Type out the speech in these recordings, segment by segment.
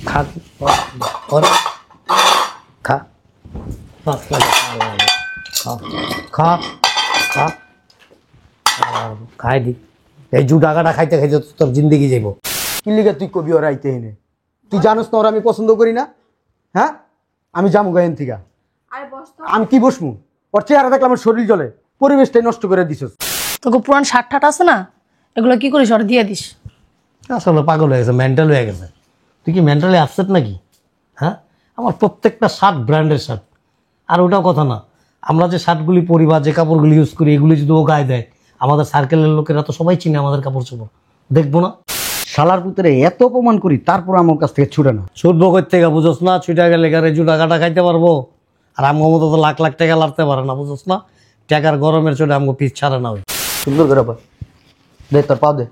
খা और खा खा खा খাই দি এই জুটাকাটা খাইতে খাইতে তোর জিন্দগি যাইব। কি লিগে তুই কবি ওর আইতে এনে? তুই জানোস না ওর আমি পছন্দ করি না? হ্যাঁ, আমি যাবো গায়েন থেকে। আমি কি বসমু? ওর চেহারা দেখলে আমার শরীর জ্বলে। পরিবেশটাই নষ্ট করে দিছস। তোকে পুরান শার্ট ঠাট আছে না, এগুলো কি করিস ওর দিয়ে দিস। আসলে পাগল হয়ে গেছে, মেন্টাল হয়ে গেছে। তুই কি মেন্টালি আপসেট নাকি? হ্যাঁ, আমার প্রত্যেকটা শার্ট ব্র্যান্ডের শার্ট। আর ওটাও কথা না, আমরা যে শার্টগুলি পরি বা যে কাপড়গুলি ইউজ করি এগুলি যদি ও গায়ে দেয়, আমাদের সার্কেলের লোকেরা তো সবাই চিনে আমাদের কাপড় চোপড়, দেখবো না? শালার পুত্রে এত অপমান করি, তারপর আমার কাছ থেকে ছুটে না। ছুটবো কই থেকে বুঝোস না? ছুটে গেলে গাড়ি জুটাকাটা খাইতে পারবো? আর আমার মতো তো লাখ লাখ টাকা লাগতে পারে না, বুঝোস না? টাকার গরমের চোটে আমাকে পিস ছাড়ে না। ওই সুন্দর করে দে, তোর পাও দে।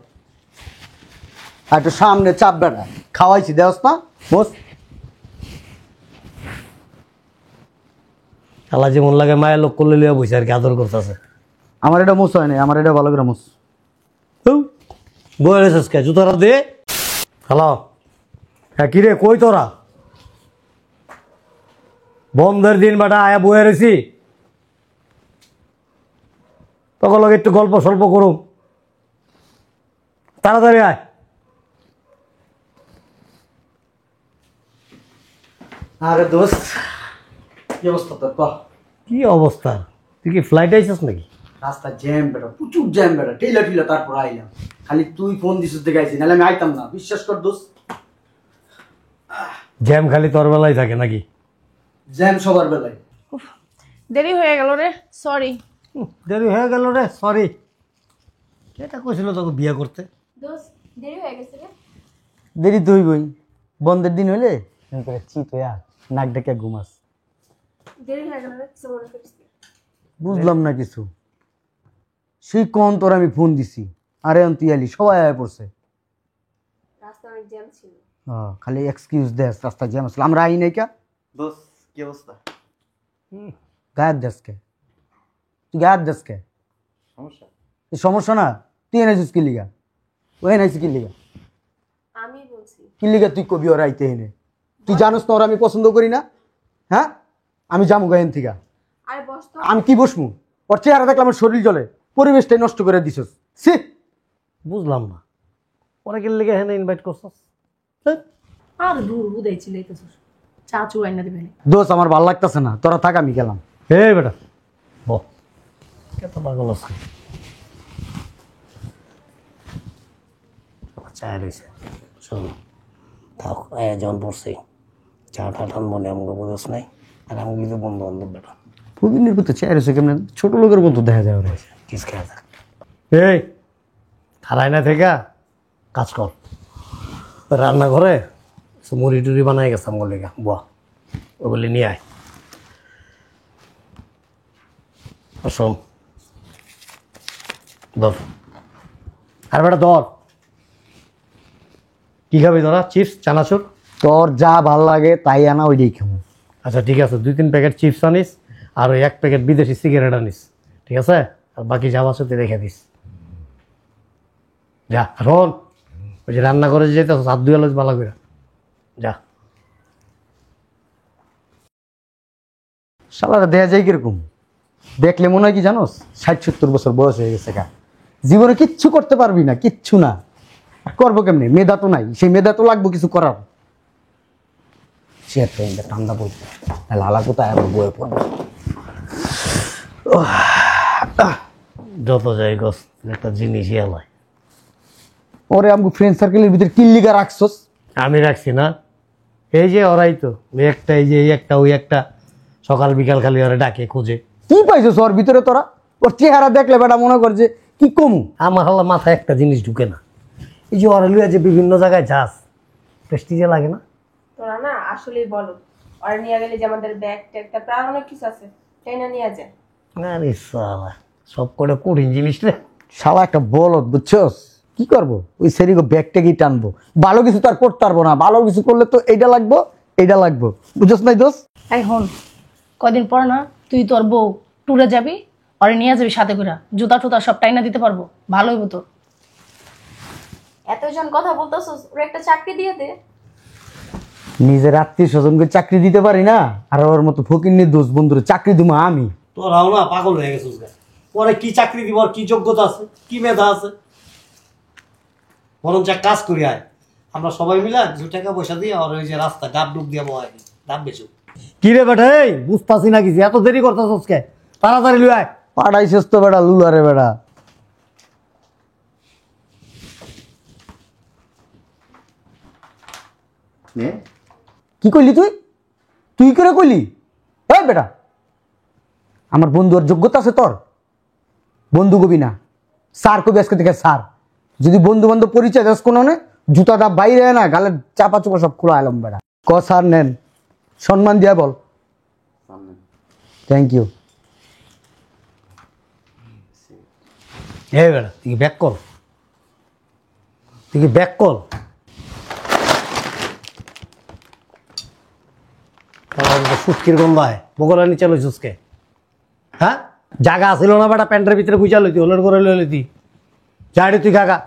আর একটু সামনে চাপ বেড়া খাওয়াইছি, দেওস না মোস। খেলা যেমন লাগে মায়ের লোক করলে লিয়া বসে আর কি আদর করতেছে। আমার এটা মোস হয় না, আমার এটা ভালো করে মোস। বয়েছিস কে? জুতোরা দে। হ্যালো, হ্যাঁ কিরে কই তোরা? বন্ধের দিন বেটা আয়া বয়ে রেছি, তখন লোক একটু গল্প স্বল্প করুম, তাড়াতাড়ি আয়। আরে দোস্ত, কি অবস্থা তোর? ক কি অবস্থা? তুই কি ফ্লাইট আইছিস নাকি? রাস্তা জ্যাম বেটা, প্রচুর জ্যাম বেটা, ঠেলা ঠেলা তারপর আইলাম। খালি তুই ফোন দিছিস দেখে আইছি, নাহলে আমি আইতাম না, বিশ্বাস কর দোস্ত। জ্যাম খালি তোর বেলায় থাকে নাকি? জ্যাম সবার বেলায়। দেরি হয়ে গেল রে, সরি। দেরি হয়ে গেল রে, সরি। এটা কইছিল তোকে বিয়ে করতে। দেরি হয়ে গেছে রে। দেরি তো হইবই, বন্ধের দিন হইলে চিত হইয়া নাক ডেকে ঘুমাস। দেরি হয়ে গেল রে, কিছু মনে করিস না। বুঝলাম না কিছু। সেই কোন তোর আমি ফোন দিছি, আরে তুই আলি, সবাই আয়া পড়ছে। রাস্তা অনেক জ্যাম ছিল। খালি এক্সকিউজ দেস, রাস্তা জ্যাম আসলে আমরা আই নাই কা। দোস্ত কি অবস্থা? গায়ের দেশকে তুই গায়ের দেশকে সমস্যা? সমস্যা না, তুই এনেছিস কি লিগা? ও এনেছিস কি লিগা? আমি বলছি কি লিগা তুই কবি ওর আইতে এনে? তুই জানোস না ওর আমি পছন্দ করি না? হ্যাঁ, আমি যাবো গায়েন থেকে। আরে বস তো। আমি কি বসমু? ওর চেহারা দেখলে আমার শরীর জ্বলে। পরিবেশটাই নষ্ট করে দিছস। সি, বুঝলাম না ওরা কি লেগে এখানে ইনভাইট করছস? আর দূর বুদাই ছিল এই তো চা চু আইনা দিবে। দোষ আমার ভালো লাগতেছে না, তোরা থাক, আমি গেলাম। হে বেটা বহ, কত পাগল আছে। চায় রয়েছে, শোন থাক, যখন পড়ছি চা ঠাঠান মনে আমাকে বোঝাস নাই। আর আমি কিন্তু বন্ধু বান্ধব বেটা প্রবীণের ভিতরে চেয়ার এসে কেমন ছোট লোকের মতো দেখা যায় ওরা। কিস খেয়ে থাক। এই খারাই না থেকে কাজ কর, রান্না করে মুড়ি টুড়ি বানাই গেছে আমগলিকা, বাহ ওগুলি নিয়ে আয়। শোন ধর, আর বেটা ধর। কি খাবি তোরা? চিপস, চানাচুর? তোর যা ভাল লাগে তাই আনা, ওইটাই খাবো। আচ্ছা ঠিক আছে, 2-3 প্যাকেট চিপস আনিস আর ওই 1 প্যাকেট বিদেশি সিগারেট আনিস, ঠিক আছে? আর বাকি যা আছে তুই রেখে দিস। যা শোন, ওই যে রান্না করে যেতে হাত ধুয়ে আলো ভালো করে, যা। শালারা দেয়া যায় কিরকম? দেখলে মনে হয় কি জানোস, 60-70 বছর বয়স হয়ে গেছে। জীবনে কিচ্ছু করতে পারবি না, কিচ্ছু না। করবো কেমনি? মেধা তো নাই, সেই মেধা তো লাগবো কিছু করার। সে ঠান্ডা পড়ছে, লালা কোথায় আবার বয়ে পড়বে। যত যাই গছ একটা জিনিস এলাই। ওরে আমি ফ্রেন্ড সার্কেলের ভিতরে কিল্লিগা রাখছস? আমি রাখছি না, এই যে ওরাই তো একটা, এই যে এই একটা ওই একটা, সকাল বিকাল খালি ওরা ডাকে খোঁজে। কি পাইছস ওর ভিতরে তোরা? ওর চেহারা দেখলে বেটা মনে কর যে কি কমু। আমার হলো মাথায় একটা জিনিস ঢুকে না, এই যে ওরা লুয়া যে বিভিন্ন জায়গায় যাস, প্রেস্টিজে লাগে না? তোরা না আসলেই বলো, আর নিয়ে গেলে যে আমাদের ব্যাগ ট্যাগ তারপর আর অনেক কিছু আছে, তাই না নিয়ে যায়। আরে সালা সব করে কঠিন জিনিস রে। শালা একটা বলদ, বুঝছস? কি করবো? ওই সেরিগো ব্যাগটাকেই টানবো। ভালো কিছু তার করতে পারবো না, ভালো কিছু করলে তো এইটা লাগবো এইটা লাগবো, বুঝছস নাই দোষ? এই হন, কদিন পর না তুই তোর বউ ট্যুরে যাবি, ওরে নিয়ে যাবি সাথে করে, জুতা টুতা সব টাইনা দিতে পারবো, ভালো হইব তোর। এতজন কথা বলতেছস, ওর একটা চাকরি দিয়ে দে। নিজের আত্মীয় স্বজনকে চাকরি দিতে পারি না, আর ওর মতো ফকিন্নির দোষ বন্ধুরে চাকরি দিব আমি। তোরাও না পাগল হয়ে গেছিস গা। পরে কি চাকরি দিব, আর কি যোগ্যতা আছে, কি মেধা আছে? বরঞ্চ এক কাজ করি আয়, আমরা সবাই মিলে কিছু টাকা পয়সা দিয়ে আর ওই যে রাস্তা ডাব ডুব দিয়ে বয় ডাব বেচু। কি রে বেটা, এই বুঝতাছি না কিছু, এত দেরি করতেছস কে? তাড়াতাড়ি লুই আয়। পাড়াইছিস তো বেড়া, লুলারে বেড়া। নে কি কইলি তুই? তুই করে কইলি? এই বেটা, আমার বন্ধু আর যোগ্যতা আছে তোর? বন্ধু কবি না, স্যার কবি আজকে থেকে স্যার। যদি বন্ধু বান্ধব পরিচয় দাস কোনো নে, জুতাটা বাইরে না গালের চাপা চুপা সব খোলা এলাম বেটা। ক স্যার নেন, সম্মান দিয়া বল। সামনে থ্যাংক ইউ। এই বেটা তুই ব্যাক কর, তুই ব্যাক কর। সুটকির গন্ধ হয়, বগলা নিচে লইছিস কে? হ্যাঁ, জায়গা ছিল না বেটা, প্যান্টের ভিতরে গুজা লইতি, হলের করে লইতি। চাইরে তুই কাকা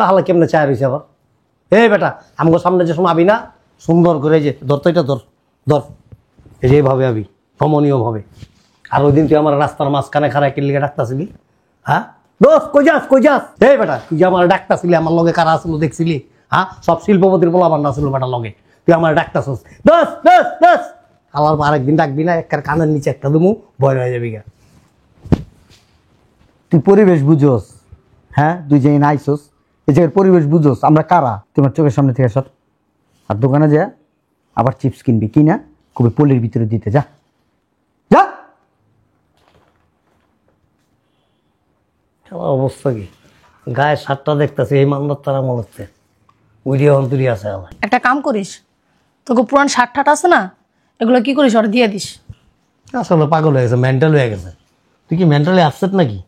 হালা কেমনে চায় রয়েছে আবার? এই বেটা আমাকে সামনে যে সময় আবি না, সুন্দর করে যে ধর তো, এটা ধর ধর, এই যে এইভাবে আবি, কমনীয় ভাবে। আর ওই দিন তুই আমার রাস্তার মাঝখানে খারায় কিল্লিকে ডাকতাছিলি, হ্যাঁ দোষ কই যাস কই যাস? এই বেটা তুই যে আমার ডাকতাছিলি, আমার লগে কারা আসলো দেখছিলি? হ্যাঁ, সব শিল্পপতির পোলা বান্না ছিল বেটার লগে, তুই আমার ডাকতাছিস দোষ দোষ দোষ। আবার আরেকদিন ডাকবি না, একটা কানের নিচে একটা দুমু ভয় হয়ে যাবি গা। তুই পরিবেশ বুঝোস? হ্যাঁ, তুই যে আইসোস এই জায়গার পরিবেশ বুঝোস? আমরা কারা? তোমার চোখের সামনে থেকে সর। আর দোকানে যা আবার চিপস কিনবি, কিনা খুবই পলির ভিতরে দিতে যা যা। আমার অবস্থা কি, গায়ের সারটা দেখতেছি এই মান্দার তারা মনে হচ্ছে উইডিও অন্তরি আছে আমার। একটা কাম করিস, তোকে পুরান শার্ট ঠাট আছে না, এগুলো কি করিস ওরা দিয়ে দিস। আসলে পাগল হয়ে গেছে, মেন্টাল হয়ে গেছে। তুই কি মেন্টালি আপসেট নাকি?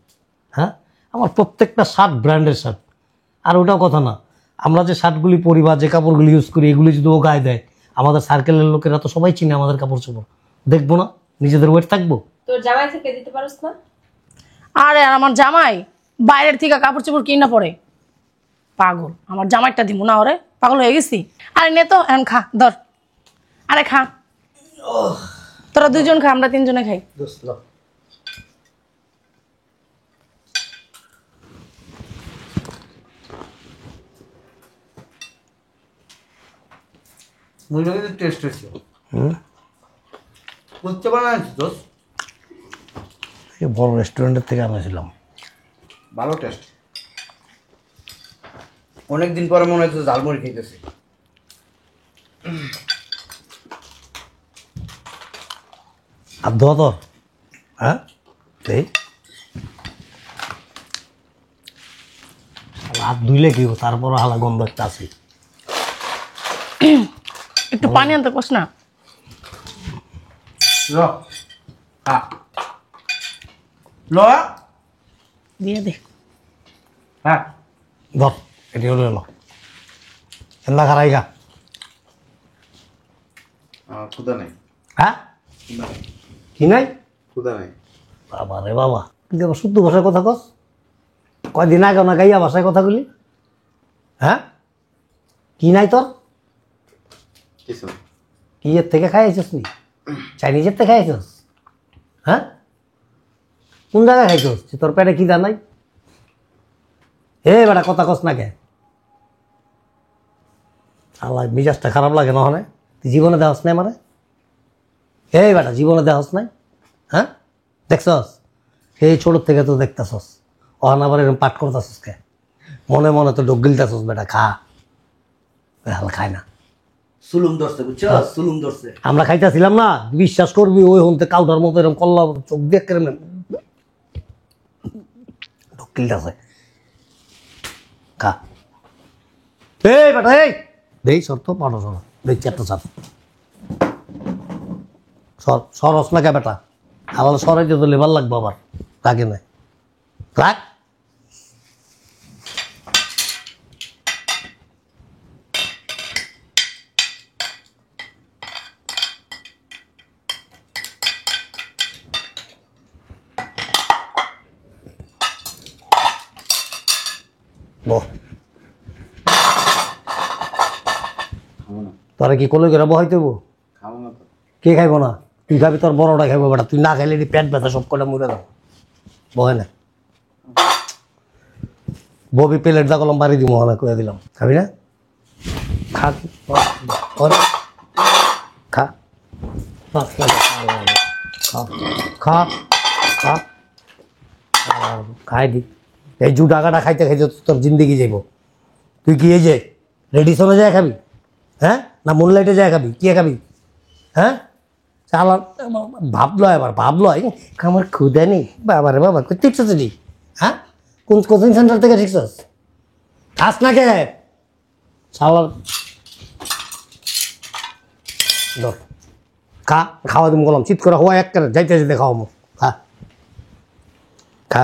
হ্যাঁ, আমার প্রত্যেকটা শার্ট ব্র্যান্ডের শার্ট। আর ওটাও কথা না, আমরা যে শার্টগুলি পরি বা যে কাপড়গুলি ইউজ করি, এগুলি যদি ও গায়ে দেয়, আমাদের সার্কেলের লোকেরা তো সবাই চিনে আমাদের কাপড় চোপড়। দেখবো না, নিজেদের ওয়েট থাকবো। তোর জামাই থেকে দিতে পারোস না? আরে আর আমার জামাই বাইরের থেকে কাপড় চোপড় কিনা পরে, পাগল। আমার জামাইটা দিব না ওরে, পাগল হয়ে গেছি। আরে নে তো এখন খা, ধর। আরে খা, তোরা দুজন খা, আমরা তিনজনে খাই। মুরগি কিন্তু টেস্ট হয়েছে। বুঝতে পারা যাচ্ছে দোষ, এই বড় রেস্টুরেন্টের থেকে আনাছিলাম। ভালো টেস্ট। অনেকদিন পরে মনে হচ্ছে ঝালমুড়ি খেতেছি। আর ধোয়া তোর, হ্যাঁ এই হাত ধুইলে কি হবো, তারপর হালা গন্ধ একটা আছে। একটু পানি আনতে কস না। ল খা, ল দিয়ে দে। হ্যাঁ। ধর এটি হলো এলো এন্দা খারাই গা। ক্ষুদা নাই, হ্যাঁ ক্ষুদা নাই, কি নাই? ক্ষুদা নাই। বাবা রে বাবা, তুই আবার শুদ্ধ ভাষায় কথা কস? কয়দিন আগে না গাইয়া ভাষায় কথা বলি? হ্যাঁ, কি নাই তোর? কিছু কি এর থেকে খাইছিস নি? চাইনিজের থেকে খাইছিস? হ্যাঁ, কোন জায়গায় খাইছিস? তোর পেটে কি নাই? হে বেটা কথা কস না কে? আল্লাহ মিজাজটা খারাপ লাগে না হলে? তুই জীবনে দেহস নাই মানে? হে বেটা জীবনে দেহস নাই? হ্যাঁ, দেখছস? সেই ছোটোর থেকে তো দেখতেছস, অহান আবার এরকম পাঠ করতেছস কে? মনে মনে তো ডোক গিলতেছস বেটা, খা। হাল খায় না, সুলুম ধরছে, বুঝছো? সুলুম ধরছে। আমরা খাইতেছিলাম না, বিশ্বাস করবি ওই হতে কাউটার মতো এরকম কল্লা চোখ দিয়ে কেমন ঢুকিলতেছে। খা এই বেটা, এই দেই সর তো পাঠো সর, দেখছি একটা সর সর সরস না কে বেটা? আমার সরাইতে তো লেবার লাগবো আবার, রাখে নাই রাখ। বহ তোরা কি কোলে করে বহাইতে হইব? খাবো না তো। কে খাইব না? তুই খাবি, তোর বড়টা খাইব বেটা। তুই না খাইলে পেট ব্যথা সব কটা মরে দাও। বহে না ববি প্লেট দা কলম বাড়ি দিব না করে দিলাম। খাবি না? খা খা খা খা খাই দি। এই জু টাকাটা খাইতে খাইতে তোর জিন্দিগি যাইব। তুই কি এই যে রেডিসনে যায় খাবি? হ্যাঁ, না মুনলাইটে যায় খাবি? কে খাবি? হ্যাঁ, চালা ভাবলো এবার ভাবলো আমার ক্ষুদা নেই। বাবা রে বাবা, কই ঠিকছ তুই? হ্যাঁ, কোন কোচিং সেন্টার থেকে শিখছস? খাস না কে চালা? ধর খা, খাওয়া তুমি বললাম চিৎ করে হওয়া এক করে যাইতে যেতে খাওয়াবো। খা খা।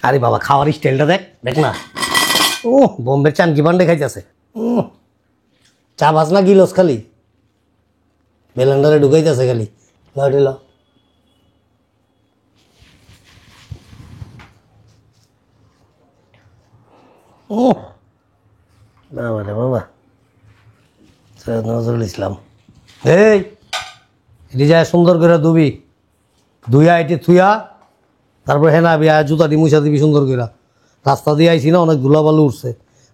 আরে বাবা, খাওয়ার স্টাইলটা দেখ, দেখ না। ও বোম্বের চানকি বান্ডে খাইতেছে। চা বাস না গিলস খালি বেলান্ডারে ঢুকাইতেছে খালি। লাউটিল বাবা রে বাবা, সৈয়দ নজরুল ইসলাম। এই এটি যায় সুন্দর করে ধুবি, ধুইয়া এটি থুইয়া তারপর হেনা বিয়া জুতা দি মুছা দিবি সুন্দর করে। রাস্তা দিয়ে আইসি না, অনেক ধুলাবালু উঠছে।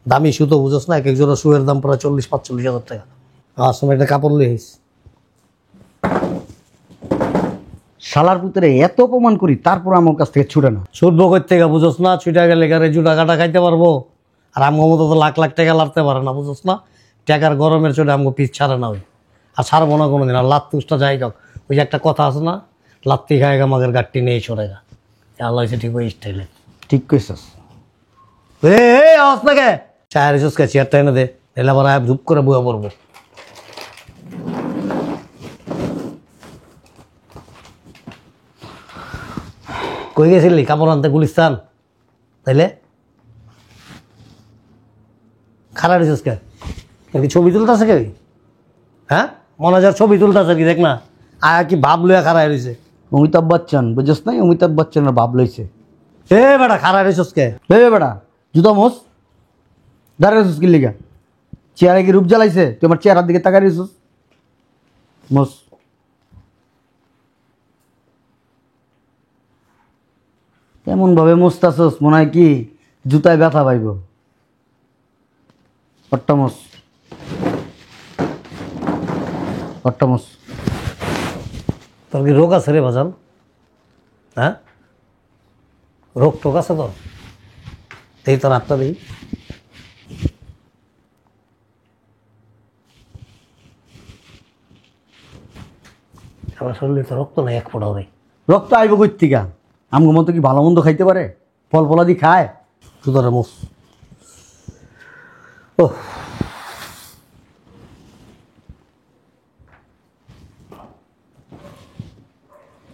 দামি সুতো বুঝোস না, এক এক জোড়া শুয়ের দাম প্রায় 40-45 হাজার টাকা। আমার সময় একটা কাপড় লিয়ে আইস। শালার পুত্রে এত অপমান করি তারপর আমার কাছ থেকে ছুটে না। ছুটবো কই থেকে বুঝোস না? ছুটে গেলে গাড়ি জুটা কাটা খাইতে পারবো? আর আমগো মতো তো লাখ লাখ টাকা লাড়তে পারে না, বুঝোস না? টাকার গরমের চোটে আমগো পিছ ছাড়ে না। ওই আর ছাড়বো না কোনোদিন। আর লাত্তি উষ্টা যাই হোক, ওই যে একটা কথা আছে না, লাত্তি খায়গা মাগের গাঠটি নিয়ে সরেগা। আল্লাহ হয়েছে ঠিক ওই স্টাইলে। ঠিক কইছস। আওয়াজ না কে চায়ের কে চেয়ারটা এনে দে, এলে আবার আয় ধূপ করে বয়ে পড়বো। কই গেছিলি কাপড় আনতে গুলিস্তান? তাইলে খারাপ রেছিস কে? নাকি ছবি তুলতেছে কে? হ্যাঁ, মনে হয় ছবি তুলতেছে কি? দেখ না আয়া কি ভাব লইয়া খারাপ রয়েছে। অমিতাভ বচ্চন বুঝছস নাই? অমিতাভ বচ্চনের ভাব লইছে। এ বেটা খারাপ রয়েছিস কে? হে বেটা জুতা মোস দাঁড়িয়ে কি লিগা? চেয়ারে কি রূপ জ্বালাইছে? তুই আমার চেহারার দিকে তাকাই রইছিস। মোস এমন ভাবে মোস্তাছস মনে হয় কি জুতায় ব্যথা পাইব। অট্টামস অট্টামস। তোর কি রোগ আছে রে বাজান? হ্যাঁ, রোগ টোক আছে তো? এই তোর আত্মা দিই। আমার শরীরে তো রক্ত নাই এক ফোঁটাও নেই। রক্ত আইব কই থেকে? আমগো মতো কি ভালো মন্দ খাইতে পারে? ফল ফলাদি খায়? সুতরাং মুস ও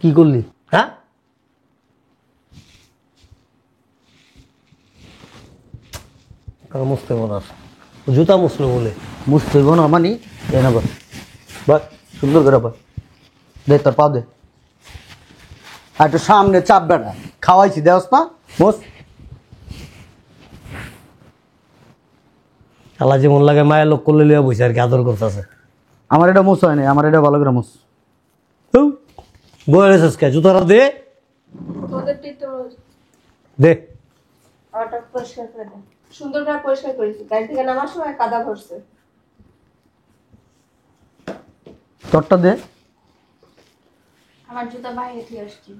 কি করলি? হ্যাঁ, মুছতে বলার জুতা মুছলো বলে মুছতে হইব না মানি? এ না বাস সুন্দর করে বাস দে, তোর পাও দে। আর একটু সামনে চাপ বেটা, খাওয়াইছি দেওস না? মোস আল্লাহ যেমন লাগে মায়ের লোক করলে লিয়া বসে আর কি আদর করতেছে। আমার এটা মোস হয় না, আমার এটা ভালো করে মোস। বয়ে রেছিস কে? জুতাটা দে, তোদেরটাই তো দে। ওটা পরিষ্কার করে দে। সুন্দর করে পরিষ্কার করেছি, গাড়ি থেকে নামার সময় কাদা ভরছে। তোরটা দে। আমার জুতা বাইরে থেকে আসছি।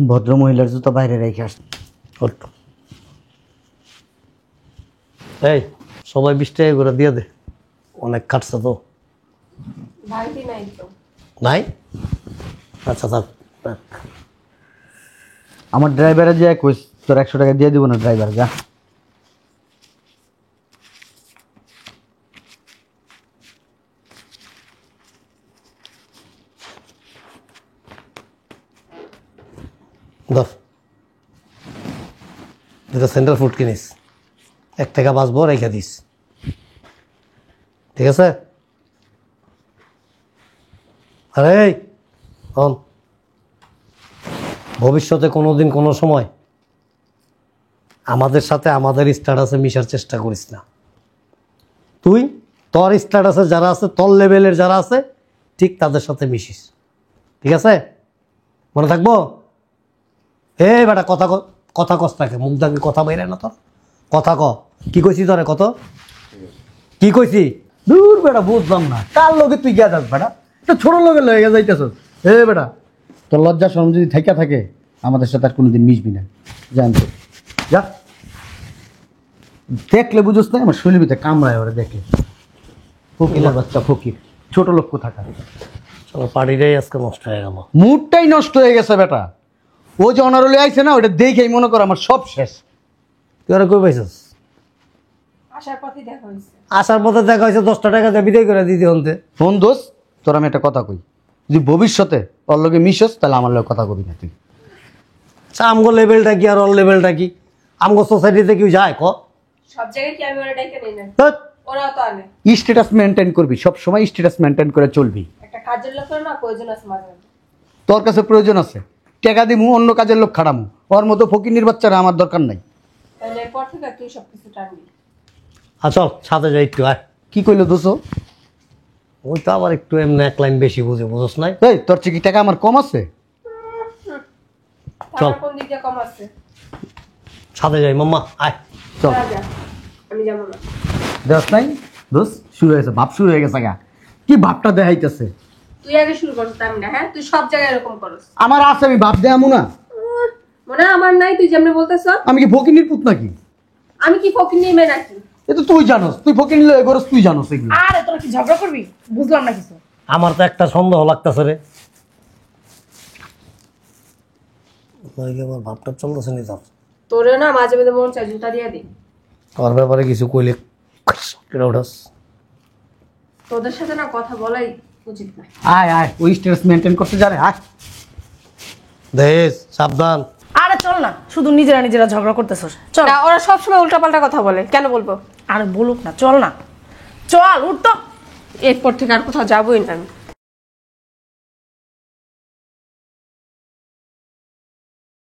ভদ্র মহিলার জুতা বাইরে রেখে আস। ওঠ। এই সবাই 20 টাকা করে দিয়ে দে, অনেক কাটছে তো। বালতি নাই তো। নাই? আচ্ছা থাক থাক। আমার ড্রাইভারে যে কইস তোর 100 টাকা দিয়ে দিব না ড্রাইভার, যা। ধর দুটো সেন্টার ফুড কিনিস, 1 টাকা বাঁচবো, রেখে দিস, ঠিক আছে? আরে শোন, ভবিষ্যতে কোনো দিন কোনো সময় আমাদের সাথে আমাদের স্ট্যাটাসে মিশার চেষ্টা করিস না। তুই তোর স্ট্যাটাসে যারা আছে, তোর লেভেলের যারা আছে, ঠিক তাদের সাথে মিশিস, ঠিক আছে? মনে থাকবো? বেটা কথা কস থাকে, মুখ দাগে কথা বাইরে না তোর, কথা ক। কি কইছি তোরে? কত কি কইছি? দূর বেটা, বুঝলাম না কার লগে তুই গিয়া যাস বেটা, তো ছোট লগে লয়ে গিয়ে যাইতেছ। বেটা, তোর লজ্জা শরম যদি থাইকা থাকে আমাদের সাথে আর কোনোদিন মিশবি না, জানতো? যা, দেখলে বুঝোস না আমার শৈলীর ভিতরে কামড়ায় ওরা দেখলে। ফকিরের বাচ্চা ফকির, ছোট লোক থাকা। চলো, পার্টিটাই আজকে নষ্ট হয়ে গেল। মুডটাই নষ্ট হয়ে গেছে বেটা। ও যে অনারলে আইছে না, ওটা দেখেই মনে কর আমার সব শেষ। তুই ওরা কই পাইছিস? আসার পথে দেখা হয়েছে। আসার পথে দেখা হয়েছে, 10টা টাকা দিয়ে বিদায় করে দিতে হতে। ফোন দোষ, তোর আমি একটা কথা কই, যদি ভবিষ্যতে ওর লগে মিশস তাহলে আমার লগে কথা কবি না তুই। আচ্ছা, আমগো লেভেলটা কি আর ওর লেভেলটা কি? আমগো সোসাইটিতে কেউ যায় ক? সব জায়গায় কি আমি ওরা ডাইকে নেই না? ধ্যাৎ, ওরাও তো আনে। স্ট্যাটাস মেনটেন করবি, সব সময় স্ট্যাটাস মেনটেন করে চলবি। একটা কাজের লোকের না প্রয়োজন আছে মাঝে মাঝে। তোর কাছে প্রয়োজন আছে, টাকা দিমু, অন্য কাজের লোক খাড়ামু, ওর মতো ফকিনির বাচ্চারা আমার দরকার নাই। তাহলে এরপর থেকে তুই সবকিছু টানবি। চল ছাদে যাই একটু। কি কইলো দোষো? ওই তো আবার একটু এমনি এক লাইন বেশি বুঝে, বুঝোস নাই? এই তোর চেয়ে কি টাকা আমার কম আছে? তার কোন দিক দিয়ে কম আছে? ছাদে যাই মাম্মা, আয়। চল। যা, যা। আমি যাবো না। দেখ নাই দোষ শুরু হয়েছে, ভাব শুরু হয়ে গেছে গা। কি ভাবটা দেখাইতেছে? তুই আগে শুরু করছ, আমি না। হ্যাঁ, তুই সব জায়গায় এরকম করস। আমার আছে, আমি ভাব দেয়ামু না? মনে হয় আমার নাই, তুই যেমনি বলতেছ। আমি কি ফকিনির পুত নাকি? আমি কি ফকির নেমে নাকি? এ তো তুই জানোস, তুই ফকিনি লয়ে গরস, তুই জানোস এগুলো। আরে তোরা কি ঝগড়া করবি? বুঝলাম না কিছু। আমার তো একটা সন্দেহ লাগতেছে রে। আমার ভাবটা চলতেছে নি তোর? তোরে না মাঝে মাঝে মন চাই জুতা দিয়ে দি। তোর ব্যাপারে কিছু কইলে কেটে উঠাস। তোদের সাথে না কথা বলাই উচিত না। আয় আয়, ওই স্ট্যাটাস মেনটেন করতে জানে। আয় দেশ সাবধান। আরে চল না, শুধু নিজেরা নিজেরা ঝগড়া করতেছস। চল। না, ওরা সবসময় উল্টাপাল্টা কথা বলে, কেন বলবো? আরে বলুক না, চল না, চল উঠ তো। এরপর থেকে আর কোথাও যাবোই না আমি।